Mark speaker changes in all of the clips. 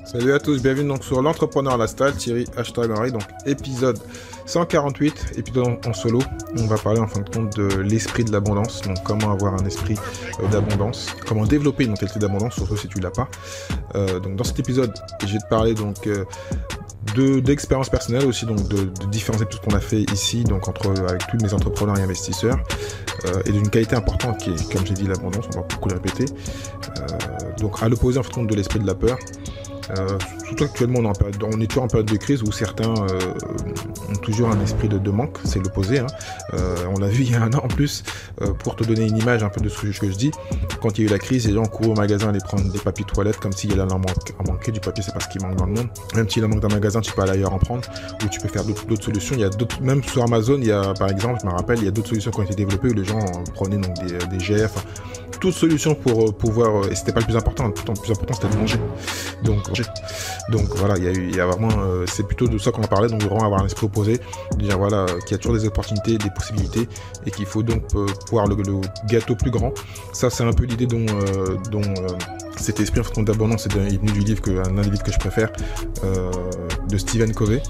Speaker 1: Salut à tous, bienvenue donc sur l'entrepreneur Lifestyle, Thierry Henry, donc épisode 148, épisode en solo. On va parler en fin de compte de l'esprit de l'abondance, donc comment avoir un esprit d'abondance, comment développer une mentalité d'abondance, surtout si tu l'as pas. Donc dans cet épisode, je vais te parler donc d'expériences personnelles aussi, donc de différents épisodes qu'on a fait ici, donc avec tous mes entrepreneurs et investisseurs, et d'une qualité importante qui est, comme j'ai dit, l'abondance. On va beaucoup le répéter. Donc à l'opposé en fin de compte de l'esprit de la peur. Surtout actuellement on est toujours en période de crise où certains ont toujours un esprit de manque, c'est l'opposé, hein. On l'a vu il y a un an en plus, pour te donner une image un peu de ce que je dis. Quand il y a eu la crise, les gens courent au magasin aller prendre des papiers toilettes comme s'il y allait en manquer. Du papier, c'est parce qu'il manque dans le monde. Même s'il en manque dans le magasin, tu peux aller ailleurs en prendre, ou tu peux faire d'autres solutions. Il y a d'autres, même sur Amazon, il y a, par exemple, je me rappelle, il y a d'autres solutions qui ont été développées où les gens prenaient donc des GF, toutes solutions pour pouvoir, et c'était pas le plus important, le plus important c'était de manger. Donc voilà, il y a vraiment, c'est plutôt de ça qu'on va parler, donc vraiment avoir un esprit opposé, dire voilà, qu'il y a toujours des opportunités, des possibilités, et qu'il faut donc pouvoir le gâteau plus grand. Ça c'est un peu l'idée dont cet esprit en fait, d'abondance est venu du livre, un des livres que je préfère, de Stephen Covey.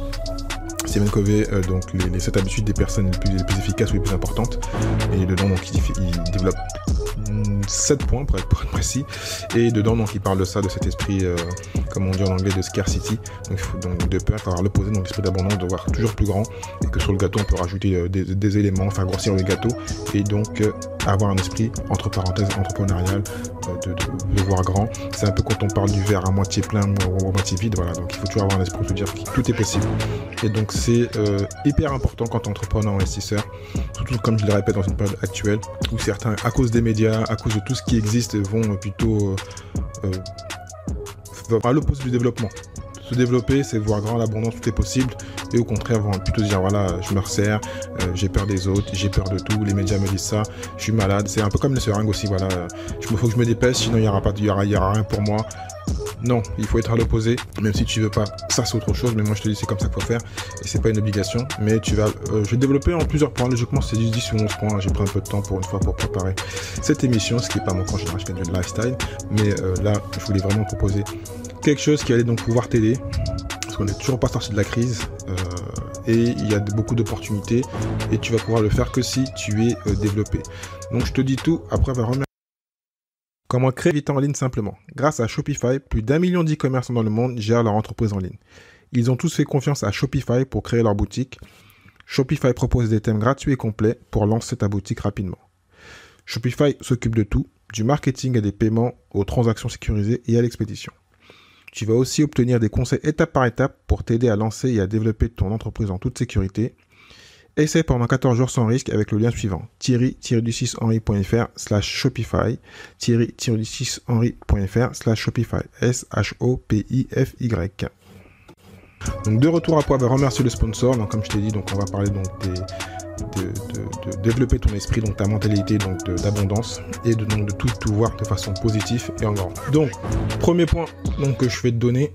Speaker 1: Stephen Covey, donc les 7 habitudes des personnes les plus efficaces ou les plus importantes, et dedans donc il développe 7 points pour être précis, et dedans donc il parle de ça, de cet esprit, comme on dit en anglais, de scarcity, donc de peur, avoir l'opposé, donc l'esprit d'abondance, de voir toujours plus grand, et que sur le gâteau on peut rajouter des éléments, faire grossir le gâteau, et donc avoir un esprit, entre parenthèses, entrepreneurial, de voir grand. C'est un peu quand on parle du verre à moitié plein ou à moitié vide, voilà, donc il faut toujours avoir un esprit de se dire que tout est possible. Et donc c'est hyper important quand entrepreneur ou investisseur, surtout comme je le répète dans une période actuelle, où certains, à cause des médias, à cause de tout ce qui existe, vont plutôt à l'opposé du développement. Se développer, c'est voir grand, l'abondance, tout est possible, et au contraire vont plutôt dire voilà, je me resserre, j'ai peur des autres, j'ai peur de tout, les médias me disent ça, je suis malade. C'est un peu comme le seringue aussi, voilà, faut que je me dépêche, sinon il y aura rien pour moi. Non, il faut être à l'opposé, même si tu veux pas, ça c'est autre chose, mais moi je te dis c'est comme ça qu'il faut faire, et c'est pas une obligation, mais tu vas, je vais développer en plusieurs points, logiquement c'est 10 ou 11 points, j'ai pris un peu de temps pour une fois pour préparer cette émission, ce qui est pas mon camp général, je fais du lifestyle, mais là je voulais vraiment proposer quelque chose qui allait donc pouvoir t'aider, parce qu'on n'est toujours pas sorti de la crise, et il y a beaucoup d'opportunités, et tu vas pouvoir le faire que si tu es développé. Donc je te dis tout, après on va remercier. Comment créer vite en ligne simplement. Grâce à Shopify, plus d'1 million d'e-commerçants dans le monde gèrent leur entreprise en ligne. Ils ont tous fait confiance à Shopify pour créer leur boutique. Shopify propose des thèmes gratuits et complets pour lancer ta boutique rapidement. Shopify s'occupe de tout, du marketing et des paiements aux transactions sécurisées et à l'expédition. Tu vas aussi obtenir des conseils étape par étape pour t'aider à lancer et à développer ton entreprise en toute sécurité. Essaye pendant 14 jours sans risque avec le lien suivant, thierry-henry.fr/shopify, thierry-henry.fr/shopify, SHOPIFY. Donc de retour à quoi, on va remercier le sponsor. Donc comme je t'ai dit, donc on va parler donc de développer ton esprit, donc ta mentalité donc d'abondance, et de tout voir de façon positive et en grand. Donc premier point donc que je vais te donner,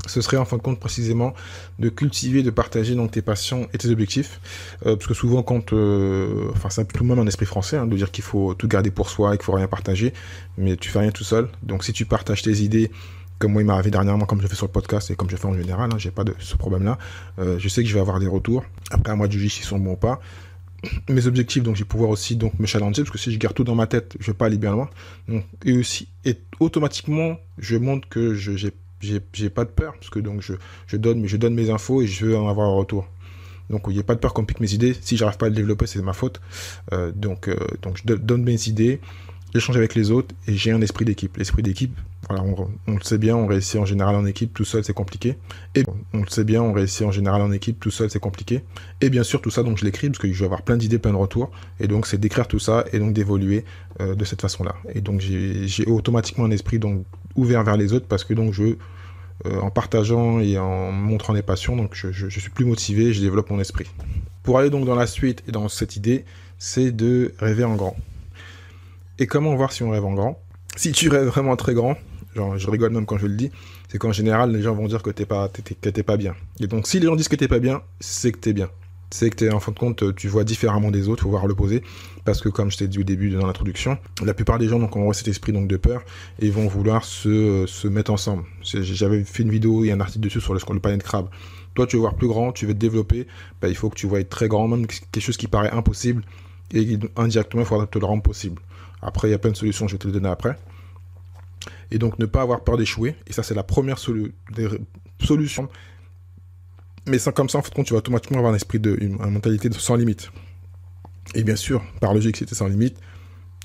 Speaker 1: ce serait en fin de compte précisément de cultiver, de partager donc tes passions et tes objectifs, parce que souvent quand, c'est tout le monde un esprit français, hein, de dire qu'il faut tout garder pour soi et qu'il faut rien partager, mais tu fais rien tout seul. Donc si tu partages tes idées, comme moi il m'est arrivé dernièrement, comme je fais sur le podcast et comme je fais en général, hein, j'ai pas de ce problème-là, je sais que je vais avoir des retours. Après à moi de juger s'ils sont bons ou pas. Mes objectifs, donc je vais pouvoir aussi donc me challenger, parce que si je garde tout dans ma tête, je vais pas aller bien loin. Donc, et automatiquement, je montre que j'ai pas de peur, parce que donc je donne mes infos et je veux en avoir un retour. Donc il n'y a pas de peur qu'on pique mes idées. Si j'arrive pas à le développer, c'est ma faute. Donc je donne mes idées, j'échange avec les autres et j'ai un esprit d'équipe. L'esprit d'équipe, voilà, on le sait bien, on réussit en général en équipe, tout seul c'est compliqué. Et on le sait bien, on réussit en général en équipe, tout seul c'est compliqué. Et bien sûr tout ça, donc je l'écris parce que je vais avoir plein d'idées, plein de retours. Et donc c'est d'écrire tout ça et donc d'évoluer de cette façon-là. Et donc j'ai automatiquement un esprit donc ouvert vers les autres, parce que donc en partageant et en montrant des passions, donc je suis plus motivé, je développe mon esprit. Pour aller donc dans la suite et dans cette idée, c'est de rêver en grand. Et comment voir si on rêve en grand? Si tu rêves vraiment très grand, genre je rigole même quand je le dis, c'est qu'en général les gens vont dire que t'es pas bien. Et donc si les gens disent que t'es pas bien, c'est que t'es bien. c'est que en fin de compte, tu vois différemment des autres, il faut voir l'opposé, parce que comme je t'ai dit au début dans l'introduction, la plupart des gens donc, ont cet esprit donc, de peur et vont vouloir se mettre ensemble. J'avais fait une vidéo et un article dessus sur le panier de crabe. Toi, tu veux voir plus grand, tu veux te développer, bah, il faut que tu vois être très grand, même quelque chose qui paraît impossible, et indirectement, il faudra te le rendre possible. Après, il y a plein de solutions, je vais te les donner après. Et donc, ne pas avoir peur d'échouer, et ça, c'est la première solution. Mais sans, comme ça, en fait, tu vas automatiquement avoir un esprit une mentalité sans limite. Et bien sûr, par logique, si tu es sans limite,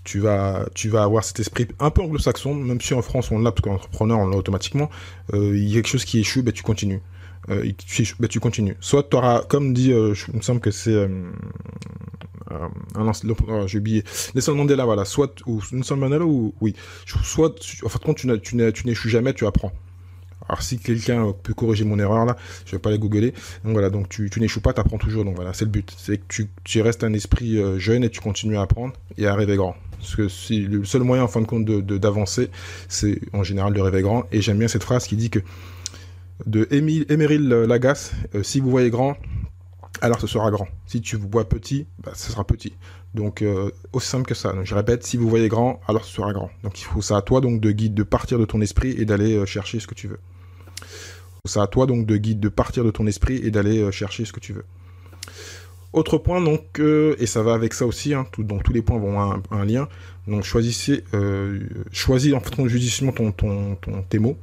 Speaker 1: tu vas avoir cet esprit un peu anglo-saxon, même si en France, on l'a, parce qu'entrepreneur, on l'a automatiquement. Il y a quelque chose qui échoue, bah, tu continues. Tu continues. Soit tu auras, comme dit, il me semble que c'est j'ai oublié, Nelson Mandela, voilà, soit ou Nelson Mandela ou oui, soit en fait tu n'échoues jamais, tu apprends. Alors si quelqu'un peut corriger mon erreur là, je vais pas les googler. Donc voilà, donc tu n'échoues pas, tu apprends toujours. Donc voilà, c'est le but, c'est que tu restes un esprit jeune et tu continues à apprendre et à rêver grand. Parce que si le seul moyen en fin de compte d'avancer, c'est en général de rêver grand. Et j'aime bien cette phrase qui dit que de Émeric Lagasse, si vous voyez grand, alors ce sera grand. Si tu vois petit, bah, ce sera petit. Donc aussi simple que ça. Donc, je répète, si vous voyez grand, alors ce sera grand. Donc il faut ça à toi donc de partir de ton esprit et d'aller chercher ce que tu veux. C'est à toi donc de partir de ton esprit et d'aller chercher ce que tu veux. Autre point donc, et ça va avec ça aussi, hein, donc tous les points vont avoir un lien. Donc choisis en fait judicieusement tes mots.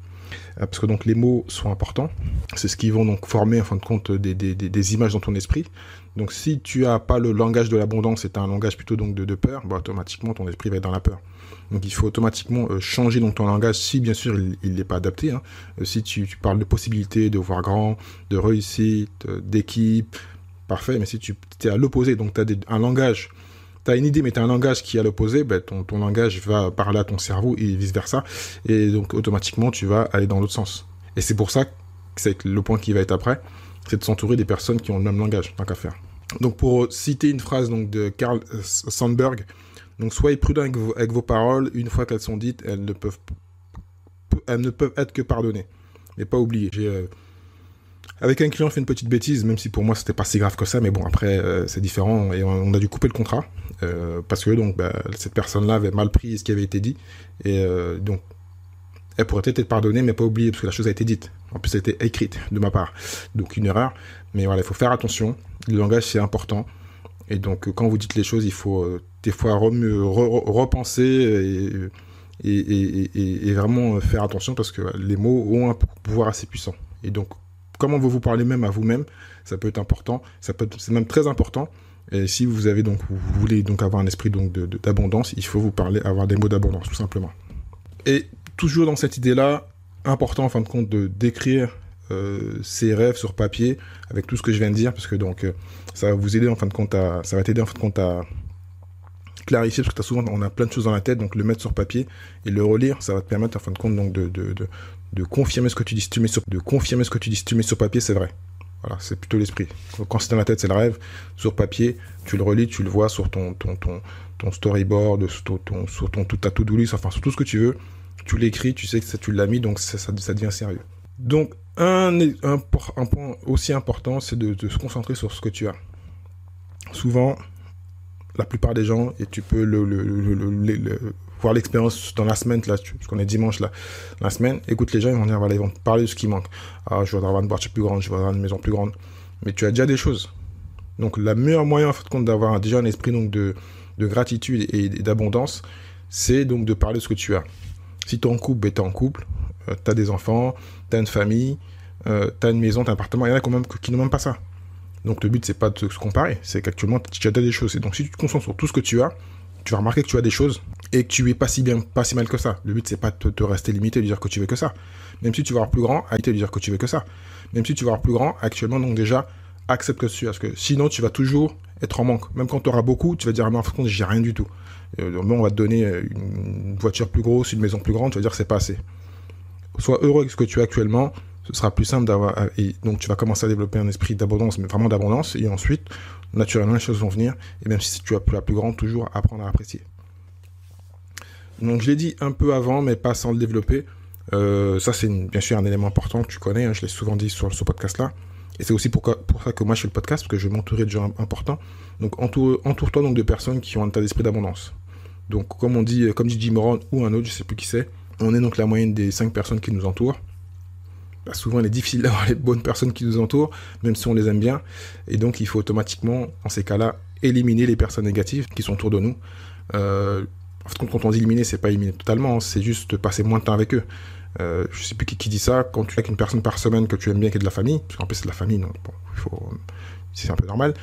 Speaker 1: Parce que donc les mots sont importants, c'est ce qui vont donc former en fin de compte des images dans ton esprit. Donc si tu as pas le langage de l'abondance et tu as un langage plutôt donc de peur, bah, automatiquement ton esprit va être dans la peur. Donc il faut automatiquement changer donc ton langage si bien sûr il n'est pas adapté. Hein. Si tu parles de possibilités, de voir grand, de réussite, d'équipe, parfait, mais si tu es à l'opposé, donc tu as un langage, tu as une idée, mais tu as un langage qui est à l'opposé, ben ton langage va parler à ton cerveau et vice-versa. Et donc, automatiquement, tu vas aller dans l'autre sens. Et c'est pour ça que c'est le point qui va être après, c'est de s'entourer des personnes qui ont le même langage, tant qu'à faire. Donc, pour citer une phrase donc, de Carl Sandburg, donc, soyez prudent avec vos paroles. Une fois qu'elles sont dites, elles ne peuvent être que pardonnées, mais pas oubliées. Avec un client, on fait une petite bêtise, même si pour moi, c'était pas si grave que ça, mais bon, après, c'est différent, et on a dû couper le contrat, parce que donc, cette personne-là avait mal pris ce qui avait été dit, et donc, elle pourrait peut-être être pardonnée, mais pas oubliée, parce que la chose a été dite. En plus, elle a été écrite de ma part, donc une erreur, mais voilà, il faut faire attention, le langage, c'est important, et donc, quand vous dites les choses, il faut des fois repenser, et vraiment faire attention, parce que les mots ont un pouvoir assez puissant, et donc, comment vous parlez même à vous-même, ça peut être important, c'est même très important. Et si vous voulez donc avoir un esprit donc d'abondance, il faut vous parler, avoir des mots d'abondance, tout simplement. Et toujours dans cette idée-là, important en fin de compte d'écrire ses rêves sur papier avec tout ce que je viens de dire, parce que donc ça va vous aider en fin de compte ça va t'aider en fin de compte à clarifier, parce que on a plein de choses dans la tête, donc le mettre sur papier et le relire, ça va te permettre en fin de compte donc de confirmer ce que tu dis, si tu mets sur papier, c'est vrai. Voilà, c'est plutôt l'esprit. Quand c'est dans la tête, c'est le rêve. Sur papier, tu le relis, tu le vois sur ton storyboard, sur ta to-do list, enfin sur tout ce que tu veux. Tu l'écris, tu sais que tu l'as mis, donc ça devient sérieux. Donc, un point aussi important, c'est de se concentrer sur ce que tu as. Souvent, la plupart des gens, et tu peux voir l'expérience dans la semaine, là, parce qu'on est dimanche, là, la semaine, écoute les gens, ils vont dire, voilà, ils vont te parler de ce qui manque. Ah, je voudrais avoir une voiture plus grande, je voudrais avoir une maison plus grande. Mais tu as déjà des choses. Donc, le meilleur moyen, en fait, d'avoir déjà un esprit donc, de gratitude et d'abondance, c'est donc de parler de ce que tu as. Si tu es en couple, ben, tu es en couple, tu as des enfants, tu as une famille, tu as une maison, tu as un appartement, il y en a quand même qui n'ont même pas ça. Donc, le but, c'est pas de se comparer, c'est qu'actuellement, tu as des choses. Et donc, si tu te concentres sur tout ce que tu as, tu vas remarquer que tu as des choses et que tu es pas si mal que ça. Le but, c'est pas de te rester limité et de dire que tu veux que ça. Même si tu vas avoir plus grand, arrête de dire que tu veux que ça. Même si tu vas avoir plus grand, actuellement, donc déjà, accepte que tu as. Parce que sinon, tu vas toujours être en manque. Même quand tu auras beaucoup, tu vas dire, mais en fin, j'ai rien du tout. On va te donner une voiture plus grosse, une maison plus grande, tu vas dire, c'est pas assez. Sois heureux avec ce que tu as actuellement, ce sera plus simple d'avoir. Et donc, tu vas commencer à développer un esprit d'abondance, mais vraiment d'abondance. Et ensuite, naturellement, les choses vont venir. Et même si tu as la plus grande, toujours apprendre à apprécier. Donc, je l'ai dit un peu avant, mais pas sans le développer. Ça, c'est bien sûr un élément important que tu connais. Hein, je l'ai souvent dit sur ce podcast-là. Et c'est aussi pour ça que moi je fais le podcast, parce que je vais m'entourer de gens importants. Donc entoure-toi donc de personnes qui ont un état d'esprit d'abondance. Donc comme dit Jim Rohn ou un autre, je sais plus qui c'est, on est donc la moyenne des 5 personnes qui nous entourent. Bah, souvent il est difficile d'avoir les bonnes personnes qui nous entourent, même si on les aime bien. Et donc il faut automatiquement, en ces cas-là, éliminer les personnes négatives qui sont autour de nous. En fait, quand on dit éliminer, c'est pas éliminer totalement, c'est juste passer moins de temps avec eux. Je sais plus qui dit ça, quand tu es avec une personne par semaine que tu aimes bien, qui est de la famille, parce qu'en plus c'est de la famille, donc bon, c'est un peu normal,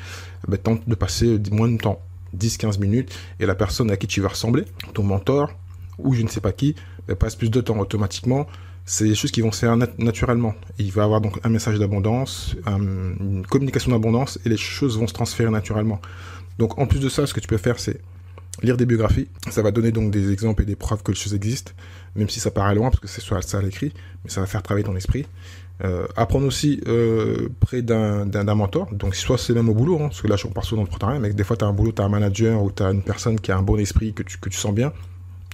Speaker 1: tente de passer moins de temps, 10-15 minutes, et la personne à qui tu vas ressembler, ton mentor, ou je ne sais pas qui, passe plus de temps automatiquement. C'est des choses qui vont se faire naturellement. Et il va avoir donc un message d'abondance, une communication d'abondance, et les choses vont se transférer naturellement. Donc en plus de ça, ce que tu peux faire, c'est lire des biographies. Ça va donner donc des exemples et des preuves que les choses existent, même si ça paraît loin, parce que c'est soit ça à l'écrit, mais ça va faire travailler ton esprit. Apprendre aussi près d'un mentor, donc soit c'est même au boulot, hein, parce que là je parle souvent d'entrepreneuriat, mais des fois tu as un boulot, tu as un manager, ou tu as une personne qui a un bon esprit, que tu sens bien.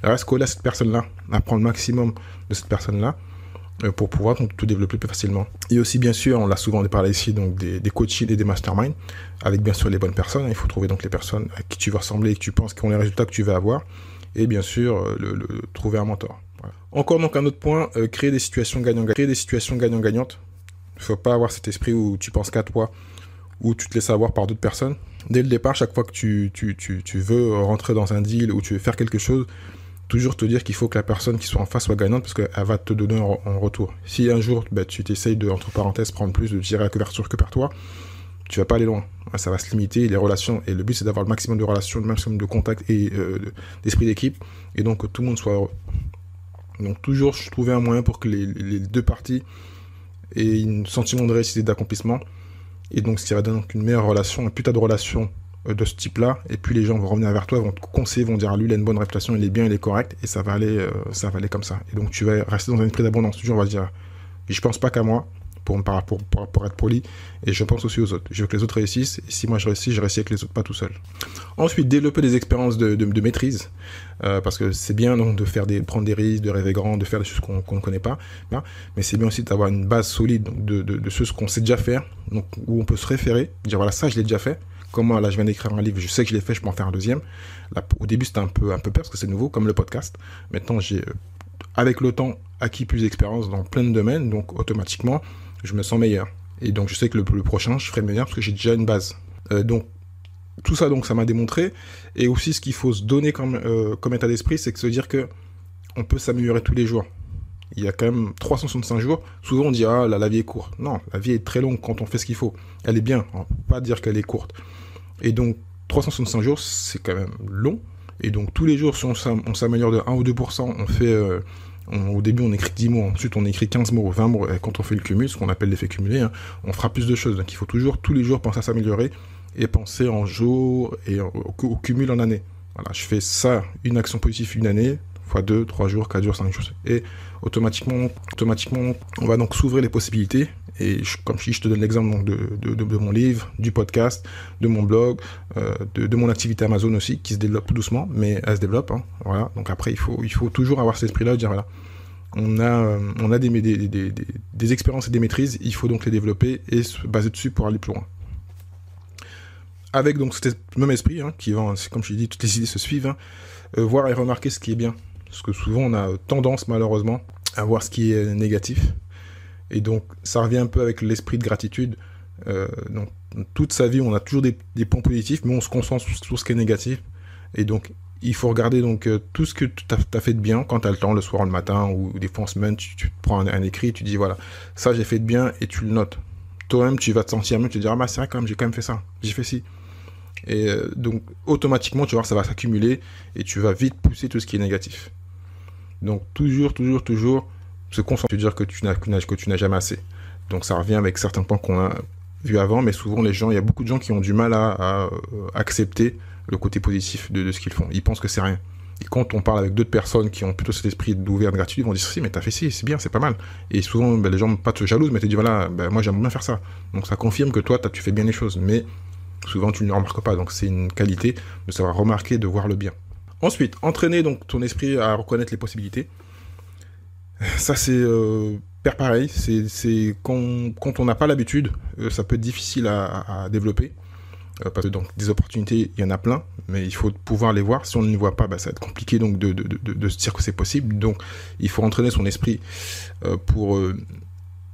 Speaker 1: Reste collé à cette personne-là, apprendre le maximum de cette personne-là, pour pouvoir donc, tout développer plus facilement. Et aussi, bien sûr, on l'a souvent parlé ici, donc des coachings et des masterminds, avec bien sûr les bonnes personnes. Il faut trouver donc les personnes à qui tu vas ressembler et que tu penses qui ont les résultats que tu veux avoir. Et bien sûr, trouver un mentor. Voilà. Encore donc un autre point, créer des situations gagnant-gagnantes. Créer des situations gagnant-gagnantes. Il ne faut pas avoir cet esprit où tu penses qu'à toi, où tu te laisses avoir par d'autres personnes. Dès le départ, chaque fois que tu veux rentrer dans un deal ou tu veux faire quelque chose, toujours te dire qu'il faut que la personne qui soit en face soit gagnante, parce qu'elle va te donner en retour. Si un jour tu t'essayes de, entre parenthèses, prendre plus, de tirer la couverture que par toi, tu vas pas aller loin. Ça va se limiter, les relations, et le but c'est d'avoir le maximum de relations, le maximum de contacts et d'esprit d'équipe, et donc que tout le monde soit heureux. Donc toujours trouver un moyen pour que les deux parties aient un sentiment de réussite et d'accomplissement, et donc ce qui va donner une meilleure relation, un putain de relation de ce type-là, et puis les gens vont revenir vers toi, vont te conseiller, vont dire, lui il a une bonne réputation, il est bien, il est correct, et ça va aller comme ça. Et donc tu vas rester dans un esprit d'abondance, toujours on va dire, je pense pas qu'à moi, pour être poli, et je pense aussi aux autres. Je veux que les autres réussissent, et si moi je réussis avec les autres, pas tout seul. Ensuite, développer des expériences de maîtrise, parce que c'est bien donc de prendre des risques, de rêver grand, de faire des choses qu'on ne connaît pas, hein, mais c'est bien aussi d'avoir une base solide donc de choses qu'on sait déjà faire, donc où on peut se référer, dire voilà, ça je l'ai déjà fait. Comme moi, là, je viens d'écrire un livre, je sais que je l'ai fait, je peux en faire un deuxième. Là, au début, c'était un peu peur parce que c'est nouveau, comme le podcast. Maintenant, j'ai, avec le temps, acquis plus d'expérience dans plein de domaines, donc automatiquement, je me sens meilleur. Et donc, je sais que le prochain, je ferai meilleur parce que j'ai déjà une base. Donc, tout ça, donc, ça m'a démontré. Et aussi, ce qu'il faut se donner comme état d'esprit, c'est que se dire que on peut s'améliorer tous les jours. Il y a quand même 365 jours. Souvent, on dit, ah, la vie est courte. Non, la vie est très longue quand on fait ce qu'il faut. Elle est bien, on ne peut pas dire qu'elle est courte. Et donc, 365 jours, c'est quand même long. Et donc, tous les jours, si on s'améliore de 1 ou 2%, on fait... au début, on écrit 10 mots. Ensuite, on écrit 15 mots, 20 mots. Et quand on fait le cumul, ce qu'on appelle l'effet cumulé, hein, on fera plus de choses. Donc, il faut toujours, tous les jours, penser à s'améliorer et penser en jours et au cumul en année. Voilà, je fais ça, une action positive une année, fois 2, 3 jours, 4 jours, 5 jours. Et automatiquement, on va donc s'ouvrir les possibilités. Et comme je te donne l'exemple donc, de mon livre, du podcast, de mon blog, de mon activité Amazon aussi, qui se développe tout doucement, mais elle se développe. Hein, voilà. Donc après, il faut toujours avoir cet esprit-là de dire voilà, on a des expériences et des maîtrises, il faut donc les développer et se baser dessus pour aller plus loin. Avec donc cet même esprit, hein, comme je l'ai dit, toutes les idées se suivent, hein, voir et remarquer ce qui est bien. Parce que souvent, on a tendance, malheureusement, à voir ce qui est négatif. Et donc, ça revient un peu avec l'esprit de gratitude. Donc, toute sa vie, on a toujours des points positifs, mais on se concentre sur ce qui est négatif. Et donc, il faut regarder donc, tout ce que tu as fait de bien quand tu as le temps, le soir, le matin, ou des fois en semaine, tu prends un écrit, tu dis, voilà, ça j'ai fait de bien, et tu le notes. Toi-même, tu vas te sentir mieux, tu te dis, ah bah c'est vrai quand même, j'ai quand même fait ça, j'ai fait ci. Et donc, automatiquement, tu vas voir, ça va s'accumuler, et tu vas vite pousser tout ce qui est négatif. Donc, toujours se concentrer, dire que tu n'as jamais assez. Donc ça revient avec certains points qu'on a vus avant, mais souvent il y a beaucoup de gens qui ont du mal à accepter le côté positif de ce qu'ils font. Ils pensent que c'est rien. Et quand on parle avec d'autres personnes qui ont plutôt cet esprit d'ouvert de gratitude, ils vont dire si, mais t'as fait ci, c'est bien, c'est pas mal. Et souvent les gens pas te jalousent, mais te disent voilà, moi j'aimerais bien faire ça. Donc ça confirme que toi tu fais bien les choses, mais souvent tu ne le remarques pas. Donc c'est une qualité de savoir remarquer, de voir le bien. Ensuite, entraîner donc ton esprit à reconnaître les possibilités. Ça, c'est pareil, c'est quand on n'a pas l'habitude, ça peut être difficile à développer. Parce que donc des opportunités, il y en a plein, mais il faut pouvoir les voir. Si on ne les voit pas, ça va être compliqué donc de se dire que c'est possible. Donc il faut entraîner son esprit pour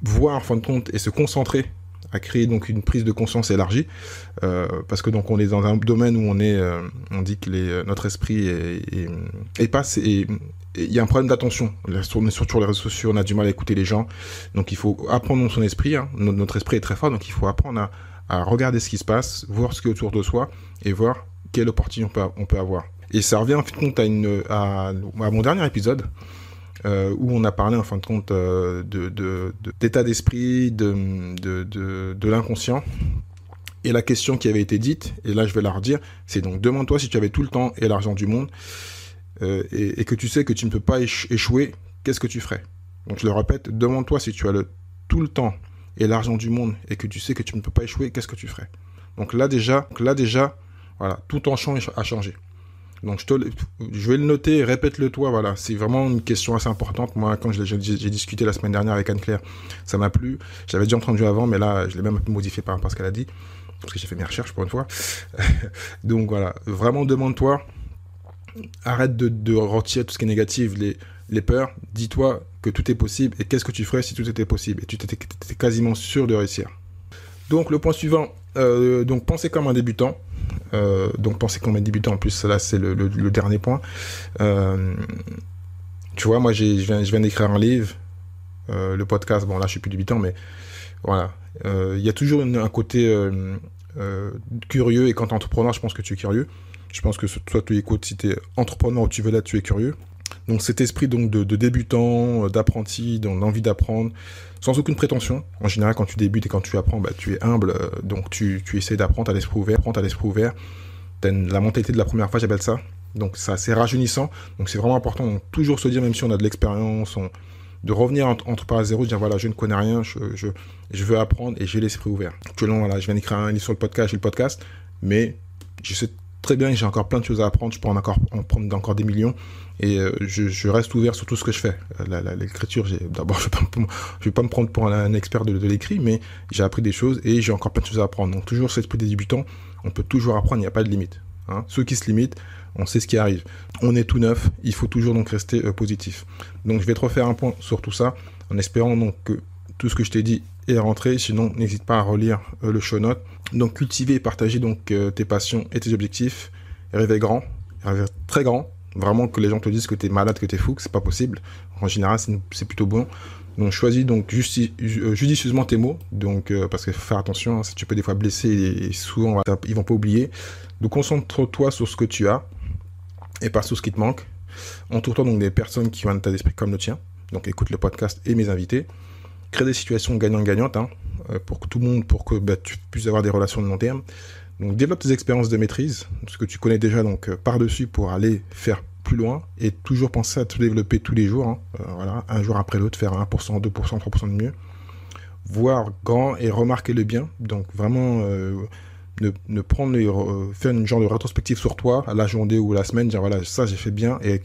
Speaker 1: voir en fin de compte et se concentrer à créer donc une prise de conscience élargie, parce que donc on est dans un domaine où on dit que notre esprit il y a un problème d'attention. Surtout sur les réseaux sociaux, on a du mal à écouter les gens. Donc il faut apprendre son esprit. Notre esprit est très fort, donc il faut apprendre à regarder ce qui se passe, voir ce qui est autour de soi et voir quelle opportunité on peut avoir. Et ça revient en fin de compte à mon dernier épisode où on a parlé en fin de compte d'état d'esprit, de l'inconscient. Et la question qui avait été dite, et là je vais la redire, c'est donc demande-toi si tu avais tout le temps et l'argent du monde et que tu sais que tu ne peux pas échouer, qu'est-ce que tu ferais? Donc je le répète, demande-toi si tu as tout le temps et l'argent du monde et que tu sais que tu ne peux pas échouer, qu'est-ce que tu ferais? Donc là déjà, voilà, tout ton champ a changé. Donc je vais le noter, répète-le toi, voilà, c'est vraiment une question assez importante. Moi, quand j'ai discuté la semaine dernière avec Anne-Claire, ça m'a plu. J'avais déjà entendu avant, mais là, je l'ai même un peu modifié par rapport à ce qu'elle a dit, parce que j'ai fait mes recherches pour une fois. Donc voilà, vraiment demande-toi, arrête de retirer tout ce qui est négatif, les peurs, dis-toi que tout est possible et qu'est-ce que tu ferais si tout était possible et tu étais quasiment sûr de réussir. Donc le point suivant, donc penser comme un débutant. Donc penser comme un débutant, en plus là c'est le dernier point. Tu vois, moi je viens d'écrire un livre, le podcast, bon là je suis plus débutant, mais voilà, il y a toujours un côté curieux, et quand tu es entrepreneur, je pense que tu es curieux. Je pense que toi tu écoutes, si tu es entrepreneur ou tu veux là, tu es curieux. Donc cet esprit donc de débutant, d'apprenti, d'envie d'apprendre, sans aucune prétention. En général, quand tu débutes et quand tu apprends, tu es humble, donc tu essaies d'apprendre à l'esprit ouvert. T'as la mentalité de la première fois, j'appelle ça. Donc c'est assez rajeunissant. Donc c'est vraiment important. Donc toujours se dire, même si on a de l'expérience, de revenir entre par zéro, de dire voilà, je ne connais rien, je veux apprendre et j'ai l'esprit ouvert. Actuellement, voilà, je viens d'écrire un livre sur le podcast, j'ai le podcast, mais je sais très bien que j'ai encore plein de choses à apprendre, je peux en prendre encore des millions, et je reste ouvert sur tout ce que je fais. L'écriture, d'abord, je vais pas me prendre pour un expert de l'écrit, mais j'ai appris des choses et j'ai encore plein de choses à apprendre. Donc toujours cet esprit des débutants, on peut toujours apprendre, il n'y a pas de limite. Ceux qui se limitent, on sait ce qui arrive. On est tout neuf, il faut toujours donc rester positif. Donc je vais te refaire un point sur tout ça, en espérant donc que tout ce que je t'ai dit est rentré. Sinon, n'hésite pas à relire le show note. Donc cultiver et partager donc tes passions et tes objectifs. Rêver grand, rêver très grand. Vraiment que les gens te disent que t'es malade, que t'es fou, que c'est pas possible. En général, c'est plutôt bon. Donc choisis donc judicieusement tes mots. Donc parce qu'il faut faire attention, si tu peux des fois blesser et souvent ils vont pas oublier. Donc concentre-toi sur ce que tu as et pas sur ce qui te manque. Entoure-toi donc des personnes qui ont un état d'esprit comme le tien. Donc écoute le podcast et mes invités. Crée des situations gagnant-gagnantes pour que tout le monde, pour que tu puisses avoir des relations de long terme. Donc développe tes expériences de maîtrise, ce que tu connais déjà donc par-dessus pour aller faire plus loin et toujours penser à te développer tous les jours. Voilà, un jour après l'autre, faire 1%, 2%, 3% de mieux. Voir grand et remarquer le bien. Donc vraiment ne prendre faire une genre de rétrospective sur toi à la journée ou à la semaine, dire voilà, ça j'ai fait bien, et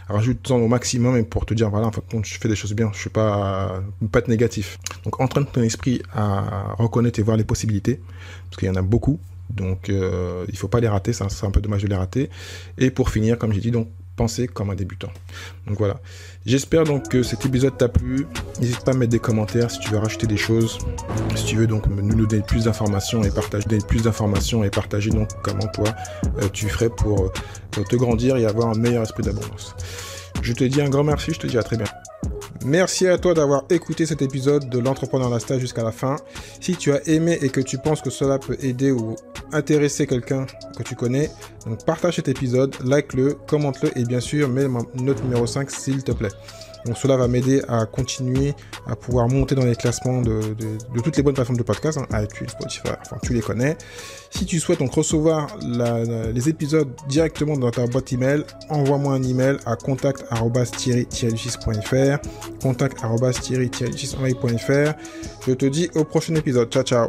Speaker 1: rajoute-en au maximum, et pour te dire voilà, en fait, je fais des choses bien, je suis pas être négatif. Donc entraîne ton esprit à reconnaître et voir les possibilités, parce qu'il y en a beaucoup, donc il faut pas les rater, c'est un peu dommage de les rater. Et pour finir, comme j'ai dit, donc penser comme un débutant. Donc voilà, j'espère donc que cet épisode t'a plu. N'hésite pas à mettre des commentaires si tu veux rajouter des choses, si tu veux donc nous donner plus d'informations et partager donc comment toi tu ferais pour te grandir et avoir un meilleur esprit d'abondance. Je te dis un grand merci, je te dis à très bientôt. Merci à toi d'avoir écouté cet épisode de l'Entrepreneur Lifestyle jusqu'à la fin. Si tu as aimé et que tu penses que cela peut aider ou intéresser quelqu'un que tu connais, donc partage cet épisode, like-le, commente-le et bien sûr mets ma note numéro 5 s'il te plaît. Donc cela va m'aider à continuer à pouvoir monter dans les classements de toutes les bonnes plateformes de podcast, iTunes, Spotify, enfin tu les connais. Si tu souhaites donc recevoir les épisodes directement dans ta boîte email, envoie-moi un email à contact@thierry-lucis.fr, contact@thierry-lucis.fr. Je te dis au prochain épisode. Ciao ciao.